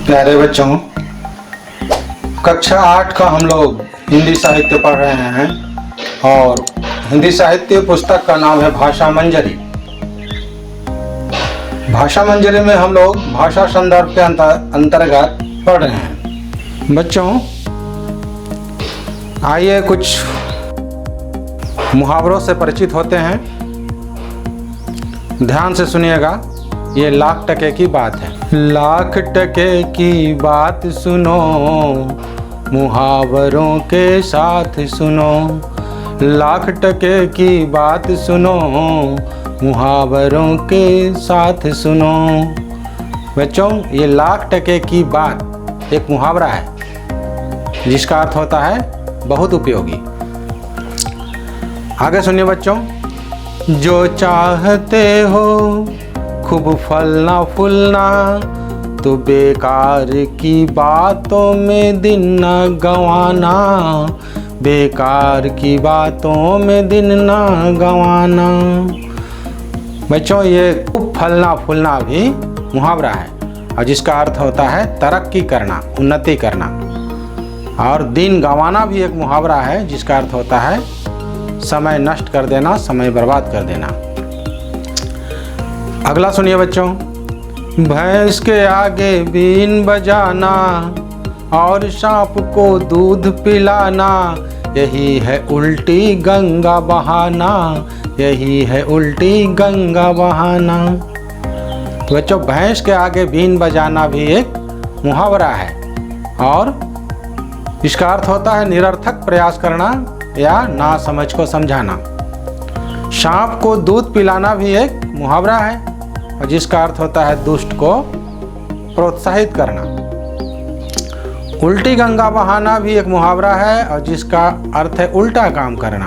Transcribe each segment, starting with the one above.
प्यारे बच्चों, कक्षा 8 का हम लोग हिंदी साहित्य पढ़ रहे हैं और हिंदी साहित्य पुस्तक का नाम है भाषा मंजरी। भाषा मंजरी में हम लोग भाषा संदर्भ के अंतर्गत पढ़ रहे हैं। बच्चों, आइए कुछ मुहावरों से परिचित होते हैं। ध्यान से सुनिएगा, ये लाख टके की बात है। लाख टके की बात सुनो, मुहावरों के साथ सुनो। लाख टके की बात सुनो, मुहावरों के साथ सुनो। बच्चों, ये लाख टके की बात एक मुहावरा है जिसका अर्थ होता है बहुत उपयोगी। आगे सुनिए बच्चों। जो चाहते हो खूब फलना फूलना, तो बेकार की बातों में दिन न गंवाना। बेकार की बातों में दिन न गंवाना। बच्चों, ये खूब फलना फूलना भी मुहावरा है और जिसका अर्थ होता है तरक्की करना, उन्नति करना। और दिन गंवाना भी एक मुहावरा है जिसका अर्थ होता है समय नष्ट कर देना, समय बर्बाद कर देना। अगला सुनिए बच्चों। भैंस के आगे बीन बजाना और सांप को दूध पिलाना, यही है उल्टी गंगा बहाना। यही है उल्टी गंगा बहाना। तो बच्चों, भैंस के आगे बीन बजाना भी एक मुहावरा है और इसका अर्थ होता है निरर्थक प्रयास करना या ना समझ को समझाना। सांप को दूध पिलाना भी एक मुहावरा है और जिसका अर्थ होता है दुष्ट को प्रोत्साहित करना। उल्टी गंगा बहाना भी एक मुहावरा है और जिसका अर्थ है उल्टा काम करना,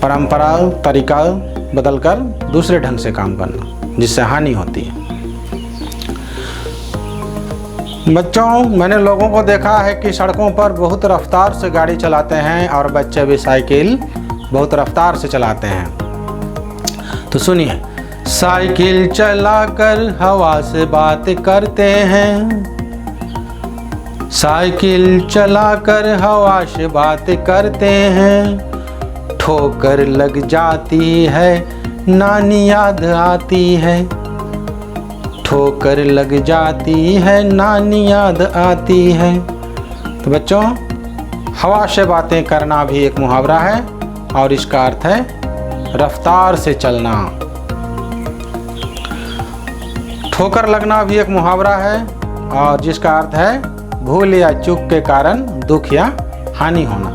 परंपरा तरीका बदलकर दूसरे ढंग से काम करना जिससे हानि होती है। बच्चों, मैंने लोगों को देखा है कि सड़कों पर बहुत रफ्तार से गाड़ी चलाते हैं और बच्चे भी साइकिल बहुत रफ्तार से चलाते हैं। तो सुनिए। साइकिल चलाकर हवा से बात करते हैं। साइकिल चलाकर हवा से बात करते हैं। ठोकर लग जाती है, नानी याद आती है। ठोकर लग जाती है, नानी याद आती है। तो बच्चों, हवा से बातें करना भी एक मुहावरा है और इसका अर्थ है रफ्तार से चलना। ठोकर लगना भी एक मुहावरा है और जिसका अर्थ है भूल या चूक के कारण दुख या हानि होना।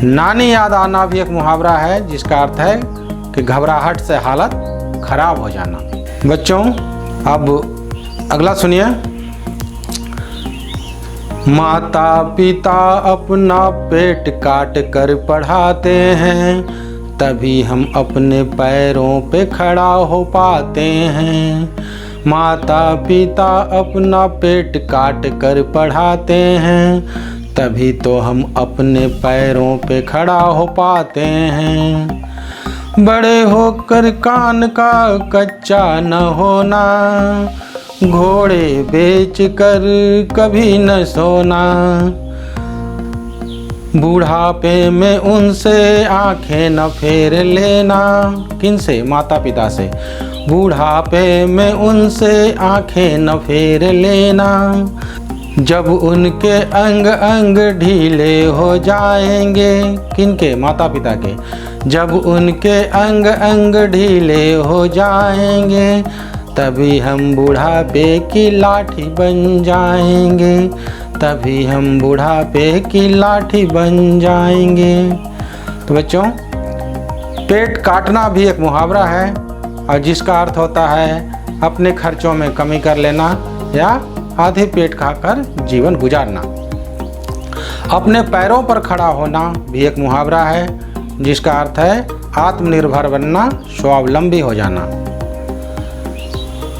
नानी याद आना भी एक मुहावरा है जिसका अर्थ है कि घबराहट से हालत खराब हो जाना। बच्चों, अब अगला सुनिए। माता पिता अपना पेट काट कर पढ़ाते हैं, तभी हम अपने पैरों पे खड़ा हो पाते हैं। माता पिता अपना पेट काट कर पढ़ाते हैं, तभी तो हम अपने पैरों पे खड़ा हो पाते हैं। बड़े होकर कान का कच्चा न होना, घोड़े बेच कर कभी न सोना। बूढ़ापे में उनसे आंखें न फेर लेना। किनसे? माता पिता से। बूढ़ापे में उनसे आंखें न फेर लेना। जब उनके अंग अंग ढीले हो जाएंगे। किनके? माता पिता के। जब उनके अंग अंग ढीले हो जाएंगे, तभी हम बुढ़ापे की लाठी बन जाएंगे। तभी हम बुढ़ापे की लाठी बन जाएंगे। तो बच्चों, पेट काटना भी एक मुहावरा है और जिसका अर्थ होता है अपने खर्चों में कमी कर लेना या आधे पेट खाकर जीवन गुजारना। अपने पैरों पर खड़ा होना भी एक मुहावरा है जिसका अर्थ है आत्मनिर्भर बनना, स्वावलंबी हो जाना।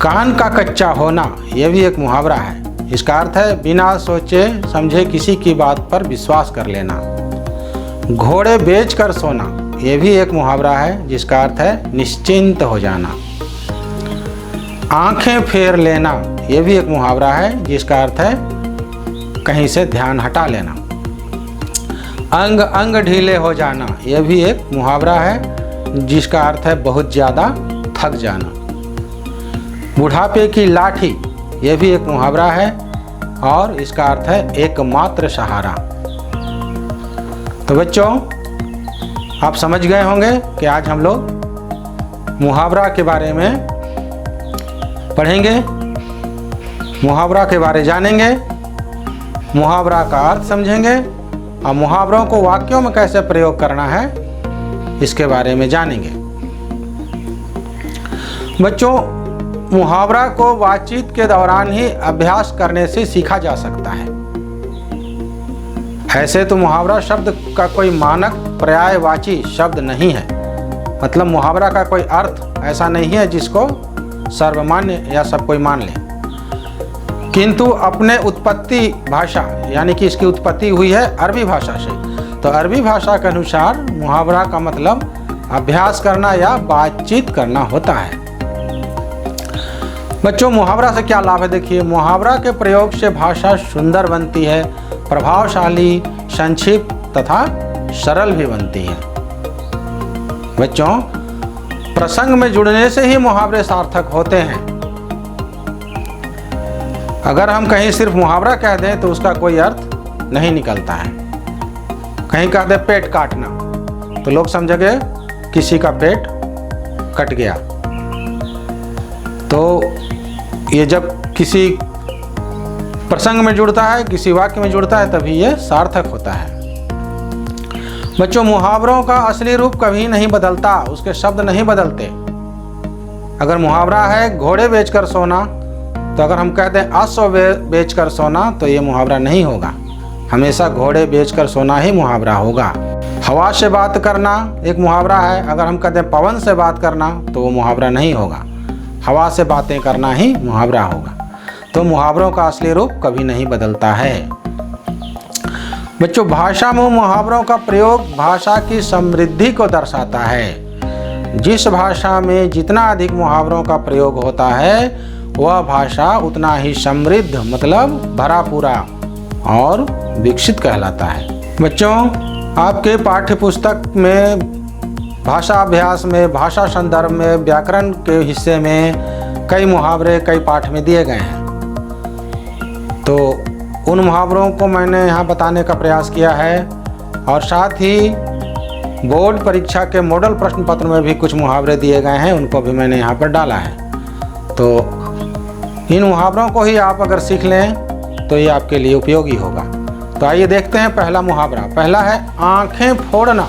कान का कच्चा होना यह भी एक मुहावरा है। इसका अर्थ है बिना सोचे समझे किसी की बात पर विश्वास कर लेना। घोड़े बेच कर सोना यह भी एक मुहावरा है जिसका अर्थ है निश्चिंत हो जाना। आंखें फेर लेना, ये भी एक मुहावरा है जिसका अर्थ है कहीं से ध्यान हटा लेना। अंग अंग ढीले हो जाना, यह भी एक मुहावरा है जिसका अर्थ है बहुत ज़्यादा थक जाना। बुढ़ापे की लाठी, यह भी एक मुहावरा है और इसका अर्थ है एकमात्र सहारा। तो बच्चों, आप समझ गए होंगे कि आज हम लोग मुहावरा के बारे में पढ़ेंगे, मुहावरा के बारे जानेंगे, मुहावरा का अर्थ समझेंगे और मुहावरों को वाक्यों में कैसे प्रयोग करना है इसके बारे में जानेंगे। बच्चों, मुहावरा को बातचीत के दौरान ही अभ्यास करने से सीखा जा सकता है। ऐसे तो मुहावरा शब्द का कोई मानक पर्यायवाची शब्द नहीं है, मतलब मुहावरा का कोई अर्थ ऐसा नहीं है जिसको सर्वमान्य या सब कोई मान ले, किंतु अपने उत्पत्ति भाषा यानी कि इसकी उत्पत्ति हुई है अरबी भाषा से, तो अरबी भाषा के अनुसार मुहावरा का मतलब अभ्यास करना या बातचीत करना होता है। बच्चों, मुहावरा से क्या लाभ है? देखिए, मुहावरा के प्रयोग से भाषा सुंदर बनती है, प्रभावशाली, संक्षिप्त तथा सरल भी बनती है। बच्चों, प्रसंग में जुड़ने से ही मुहावरे सार्थक होते हैं। अगर हम कहीं सिर्फ मुहावरा कह दें तो उसका कोई अर्थ नहीं निकलता है। कहीं कह दे पेट काटना, तो लोग समझेंगे किसी का पेट कट गया। तो ये जब किसी प्रसंग में जुड़ता है, किसी वाक्य में जुड़ता है, तभी ये सार्थक होता है। बच्चों, मुहावरों का असली रूप कभी नहीं बदलता, उसके शब्द नहीं बदलते। अगर मुहावरा है घोड़े बेचकर सोना, तो अगर हम कहते हैं अश्व बेचकर सोना, तो ये मुहावरा नहीं होगा, हमेशा घोड़े बेचकर सोना ही मुहावरा होगा। हवा से बात करना एक मुहावरा है, अगर हम कहते हैं पवन से बात करना, तो वो मुहावरा नहीं होगा, हवा से बातें करना ही मुहावरा होगा। तो मुहावरों का असली रूप कभी नहीं बदलता है। बच्चों, भाषा में मुहावरों का प्रयोग भाषा की समृद्धि को दर्शाता है। जिस भाषा में जितना अधिक मुहावरों का प्रयोग होता है, वह भाषा उतना ही समृद्ध मतलब भरा पूरा और विकसित कहलाता है। बच्चों, आपके पाठ्य पुस्तक में भाषा अभ्यास में, भाषा संदर्भ में, व्याकरण के हिस्से में कई मुहावरे कई पाठ में दिए गए हैं। तो उन मुहावरों को मैंने यहाँ बताने का प्रयास किया है और साथ ही बोर्ड परीक्षा के मॉडल प्रश्न पत्र में भी कुछ मुहावरे दिए गए हैं, उनको भी मैंने यहाँ पर डाला है। तो इन मुहावरों को ही आप अगर सीख लें तो ये आपके लिए उपयोगी होगा। तो आइए देखते हैं पहला मुहावरा। पहला है आंखें फोड़ना।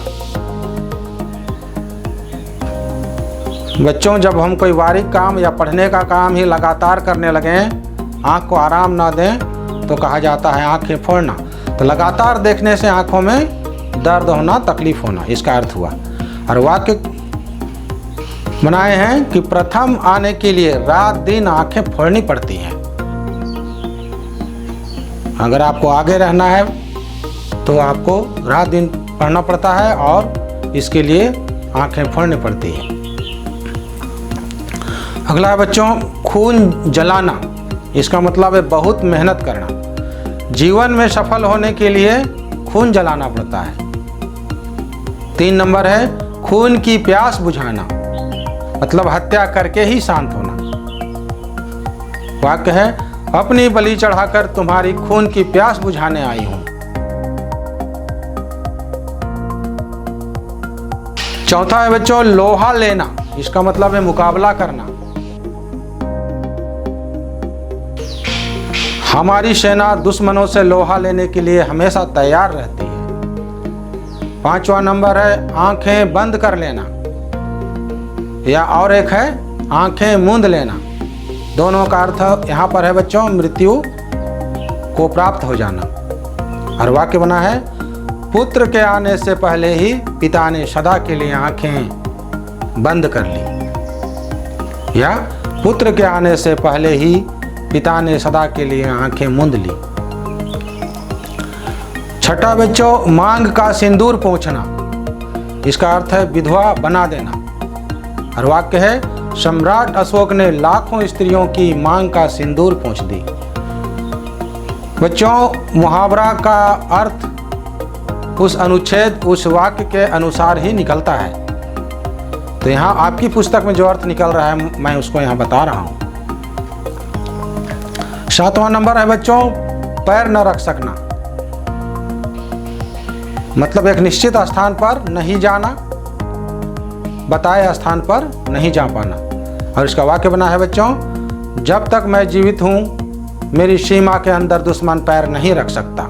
बच्चों, जब हम कोई बारीक काम या पढ़ने का काम ही लगातार करने लगें, आँख को आराम ना दें, तो कहा जाता है आंखें फोड़ना। तो लगातार देखने से आँखों में दर्द होना, तकलीफ होना, इसका अर्थ हुआ। और वाक्य बनाए हैं कि प्रथम आने के लिए रात दिन आंखें फोड़नी पड़ती हैं। अगर आपको आगे रहना है तो आपको रात दिन पढ़ना पड़ता है और इसके लिए आंखें फोड़नी पड़ती हैं। अगला है बच्चों खून जलाना। इसका मतलब है बहुत मेहनत करना। जीवन में सफल होने के लिए खून जलाना पड़ता है। 3 नंबर है खून की प्यास बुझाना, मतलब हत्या करके ही शांत होना। वाक्य है अपनी बलि चढ़ाकर तुम्हारी खून की प्यास बुझाने आई हूं। चौथा है बच्चों लोहा लेना। इसका मतलब है मुकाबला करना। हमारी सेना दुश्मनों से लोहा लेने के लिए हमेशा तैयार रहती है। 5वां नंबर है आंखें बंद कर लेना, या और एक है आंखें मूंद लेना। दोनों का अर्थ यहाँ पर है बच्चों मृत्यु को प्राप्त हो जाना। और वाक्य बना है पुत्र के आने से पहले ही पिता ने सदा के लिए आंखें बंद कर ली, या पुत्र के आने से पहले ही पिता ने सदा के लिए आंखें मूंद ली। छठा बच्चों मांग का सिंदूर पोंछना। इसका अर्थ है विधवा बना देना। और वाक्य है सम्राट अशोक ने लाखों स्त्रियों की मांग का सिंदूर पोंछ दी। बच्चों, मुहावरा का अर्थ उस अनुच्छेद, उस वाक्य के अनुसार ही निकलता है। तो यहाँ आपकी पुस्तक में जो अर्थ निकल रहा है मैं उसको यहाँ बता रहा हूँ। 7वां नंबर है बच्चों, पैर न रख सकना। मतलब एक निश्चित स्थान पर नहीं जाना, बताए स्थान पर नहीं जा पाना। और इसका वाक्य बना है बच्चों, जब तक मैं जीवित हूं मेरी सीमा के अंदर दुश्मन पैर नहीं रख सकता।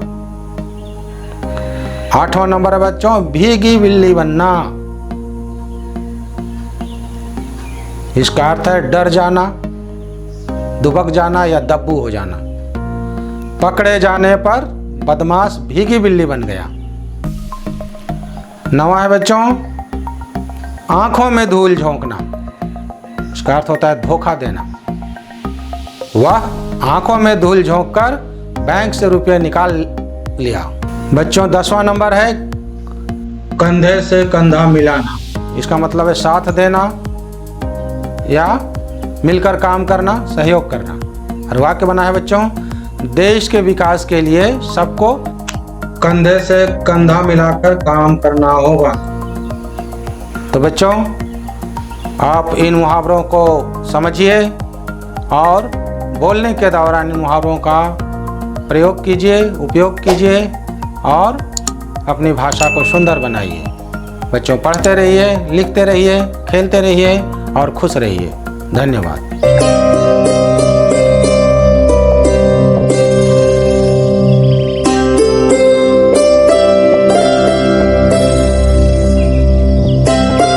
8वां नंबर है बच्चों, भीगी बिल्ली बनना। इसका अर्थ है डर जाना, दुबक जाना या दब्बू हो जाना। पकड़े जाने पर बदमाश भीगी बिल्ली बन गया। 9वां है बच्चों, आंखों में धूल झोंकना। इसका अर्थ होता है धोखा देना। वह आंखों में धूल झोंककर बैंक से रुपये निकाल लिया। बच्चों, 10वां नंबर है कंधे से कंधा मिलाना। इसका मतलब है साथ देना या मिलकर काम करना, सहयोग करना। और वाक्य बना है बच्चों, देश के विकास के लिए सबको कंधे से कंधा मिलाकर काम करना होगा। तो बच्चों, आप इन मुहावरों को समझिए और बोलने के दौरान इन मुहावरों का प्रयोग कीजिए, उपयोग कीजिए और अपनी भाषा को सुंदर बनाइए। बच्चों, पढ़ते रहिए, लिखते रहिए, खेलते रहिए और खुश रहिए। धन्यवाद।